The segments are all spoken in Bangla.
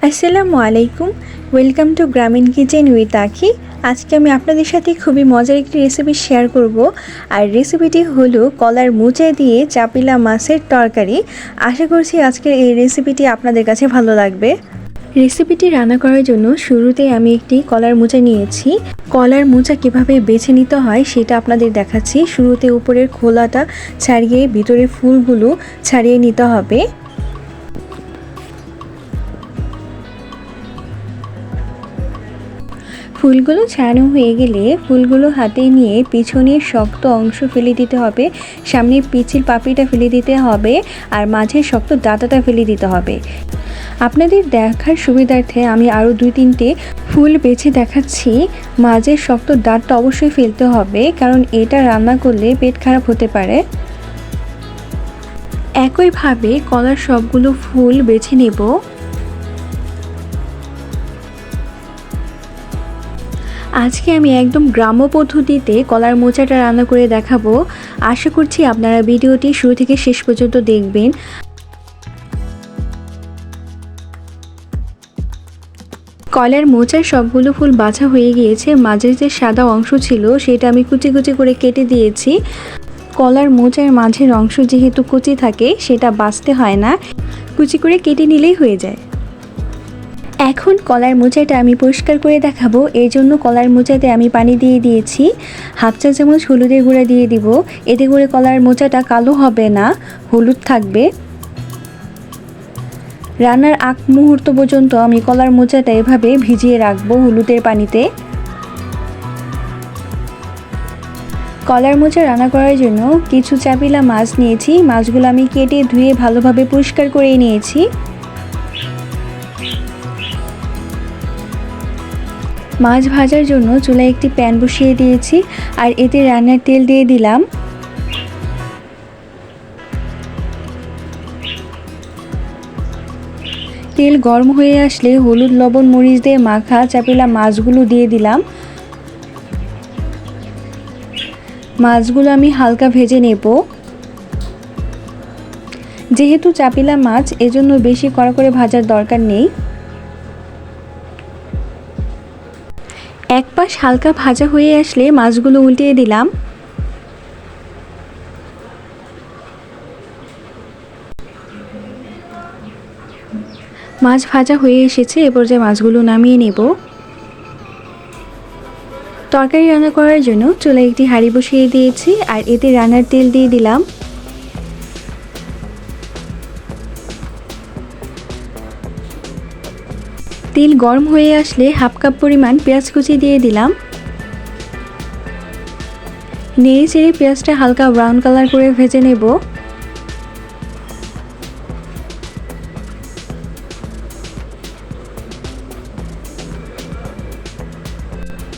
আসসালামু আলাইকুম। ওয়েলকাম টু গ্রামীণ কিচেন উইথ আখি। আজকে আমি আপনাদের সাথে খুবই মজার একটি রেসিপি শেয়ার করব। আর রেসিপিটি হলো কলার মোচা দিয়ে চাপিলা মাছের তরকারি। আশা করছি আজকের এই রেসিপিটি আপনাদের কাছে ভালো লাগবে। রেসিপিটি রান্না করার জন্য শুরুতে আমি একটি কলার মোচা নিয়েছি। কলার মোচা কীভাবে বেছে নিতে হয় সেটা আপনাদের দেখাচ্ছি। শুরুতে উপরের খোলাটা ছাড়িয়ে ভিতরের ফুলগুলো ছাড়িয়ে নিতে হবে। ফুলগুলো ছাড়ানো হয়ে গেলে ফুলগুলো হাতে নিয়ে পিছনের শক্ত অংশ ফেলে দিতে হবে, সামনের পিছিল পাপড়িটা ফেলে দিতে হবে, আর মাঝের শক্ত ডাঁটাটা ফেলে দিতে হবে। আপনাদের দেখার সুবিধার্থে আমি আরও 2-3টে ফুল বেছে দেখাচ্ছি। মাঝের শক্ত ডাঁটটা অবশ্যই ফেলতে হবে, কারণ এটা রান্না করলে পেট খারাপ হতে পারে। একইভাবে কলার সবগুলো ফুল বেছে নেব। আজকে আমি একদম গ্রাম্য পদ্ধতিতে কলার মোচাটা রান্না করে দেখাবো। আশা করছি আপনারা ভিডিওটি শুরু থেকে শেষ পর্যন্ত দেখবেন। কলার মোচার সবগুলো ফুল বাছা হয়ে গিয়েছে। মাঝের যে সাদা অংশ ছিল সেটা আমি কুচি কুচি করে কেটে দিয়েছি। কলার মোচার মাঝের অংশ যেহেতু কুচি থাকে সেটা বাছতে হয় না, কুচি করে কেটে নিলেই হয়ে যায়। এখন কলার মোচাটা আমি পরিষ্কার করে দেখাবো। এর জন্য কলার মোচাতে আমি পানি দিয়ে দিয়েছি। 1/2 চা চামচ হলুদের গুঁড়া দিয়ে দিব। এতে করে কলার মোচাটা কালো হবে না, হলুদ থাকবে। রান্নার আগ মুহূর্ত পর্যন্ত আমি কলার মোচাটা এভাবে ভিজিয়ে রাখবো হলুদের পানিতে। কলার মোচা রান্না করার জন্য কিছু চাপিলা মাছ নিয়েছি। মাছগুলো আমি কেটে ধুয়ে ভালোভাবে পরিষ্কার করে নিয়েছি। মাছ ভাজার জন্য চুলায় একটি প্যান বসিয়ে দিয়েছি, আর এতে রান্নার তেল দিয়ে দিলাম। তেল গরম হয়ে আসলে হলুদ লবণ মরিচ দিয়ে মাখা চাপিলা মাছগুলো দিয়ে দিলাম। মাছগুলো আমি হালকা ভেজে নেব। যেহেতু চাপিলা মাছ, এজন্য বেশি কড়া করে ভাজার দরকার নেই। এক পাশ হালকা ভাজা হয়ে আসলে মাছগুলো উল্টিয়ে দিলাম। মাছ ভাজা হয়ে এসেছে, এ পর্যায়ে মাছগুলো নামিয়ে নেব। তরকারি রান্না করার জন্য চুলায় একটি হাঁড়ি বসিয়ে দিয়েছি, আর এতে রান্নার তেল দিয়ে দিলাম। তেল গরম হয়ে আসলে 1/2 কাপ পরিমাণ পেঁয়াজ কুচি দিয়ে দিলাম। নেড়ে চেড়ে পেঁয়াজটা হালকা ব্রাউন কালার করে ভেজে নেব।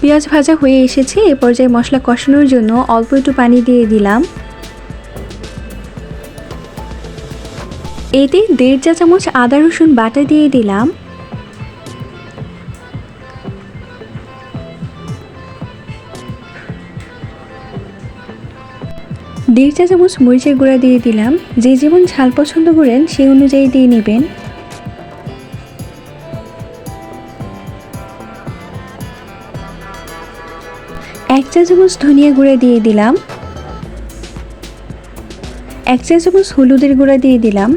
পেঁয়াজ ভাজা হয়ে এসেছে, এ পর্যায়ে মশলা কষানোর জন্য অল্প একটু পানি দিয়ে দিলাম। এতে 1.5 চা চামচ আদা রসুন বাটা দিয়ে দিলাম। দেড় চা চামচ মরিচের গুঁড়া দিয়ে দিলাম। যে যেমন ঝাল পছন্দ করেন সেই অনুযায়ী দিয়ে নেবেন। 1 চা চামচ ধনিয়া গুঁড়া দিয়ে দিলাম। 1 চা চামচ হলুদের গুঁড়া দিয়ে দিলাম।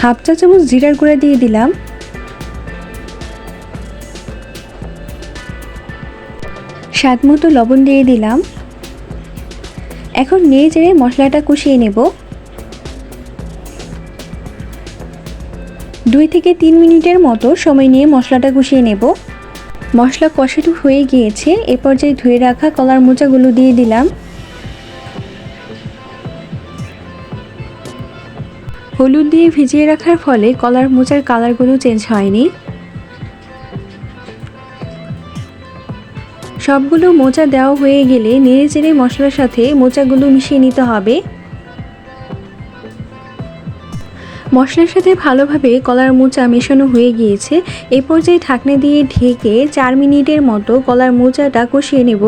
1/2 চা চামচ জিরার গুঁড়া দিয়ে দিলাম। স্বাদ মতো লবণ দিয়ে দিলাম। এখন নেড়ে চেড়ে মশলাটা কষিয়ে নেব। 2 থেকে 3 মিনিটের মতো সময় নিয়ে মশলাটা কষিয়ে নেব। মশলা কষানো হয়ে গিয়েছে, এ পর্যায়ে ধুয়ে রাখা কলার মোচাগুলো দিয়ে দিলাম। হলুদ দিয়ে ভিজিয়ে রাখার ফলে কলার মোচার কালারগুলো চেঞ্জ হয়নি। সবগুলো মোচা দেওয়া হয়ে গেলে নেড়ে চেড়ে মশলার সাথে মোচাগুলো মিশিয়ে নিতে হবে। মশলার সাথে ভালোভাবে কলার মোচা মেশানো হয়ে গিয়েছে। এই পর্যায়ে ঢাকনা দিয়ে ঢেকে 4 মিনিটের মতো কলার মোচাটা কষিয়ে নেব।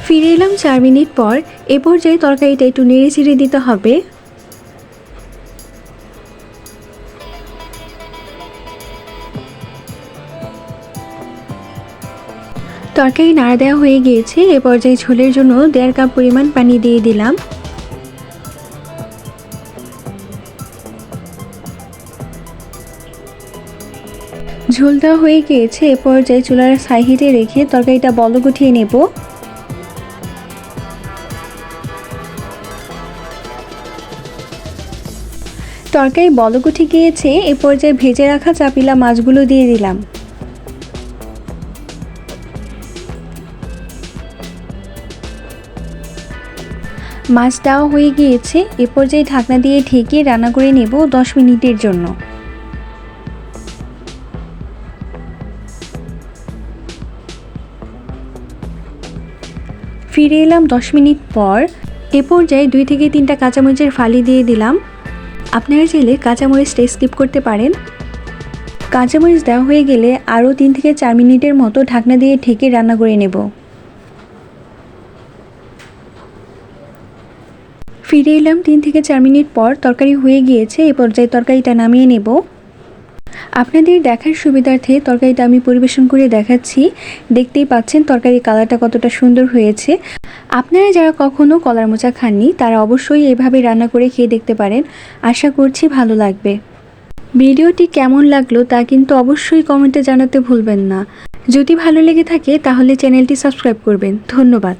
ফিরে এলাম 4 মিনিট পর। এ পর্যায়ে তরকারিটা একটু নেড়ে চেড়ে দিতে হবে। তরকারি নাড়া দেওয়া হয়ে গিয়েছে। এ পর্যায়ে ঝোলের জন্য 1.5 কাপ পরিমাণ পানি দিয়ে দিলাম। ঝোল দেওয়া হয়ে গিয়েছে। এ পর্যায়ে চুলার সাইডে রেখে তরকারিটা বলক উঠিয়ে নেব। তরকারি বলক উঠে গিয়েছে। এ পর্যায়ে ভেজে রাখা চাপিলা মাছগুলো দিয়ে দিলাম। মাছ দেওয়া হয়ে গিয়েছে। এ পর্যায়ে ঢাকনা দিয়ে ঢেকে রান্না করে নেব 10 মিনিটের জন্য। ফিরে এলাম 10 মিনিট পর। এ পর্যায়ে 2 থেকে 3টা কাঁচামরিচের ফালি দিয়ে দিলাম। আপনারা চাইলে কাঁচামরিচটা স্কিপ করতে পারেন। কাঁচামরিচ দেওয়া হয়ে গেলে আরও 3 থেকে 4 মিনিটের মতো ঢাকনা দিয়ে ঢেকে রান্না করে নেব। ফিরে এলাম 3 থেকে 4 মিনিট পর। তরকারি হয়ে গিয়েছে। এ পর্যায়ে তরকারিটা নামিয়ে নেব। আপনাদের দেখার সুবিধার্থে তরকারিটা আমি পরিবেশন করে দেখাচ্ছি। দেখতেই পাচ্ছেন তরকারির কালারটা কতটা সুন্দর হয়েছে। আপনারা যারা কখনো কলার মোচা খাননি তারা অবশ্যই এভাবে রান্না করে খেয়ে দেখতে পারেন। আশা করছি ভালো লাগবে। ভিডিওটি কেমন লাগলো তা কিন্তু অবশ্যই কমেন্টে জানাতে ভুলবেন না। যদি ভালো লেগে থাকে তাহলে চ্যানেলটি সাবস্ক্রাইব করবেন। ধন্যবাদ।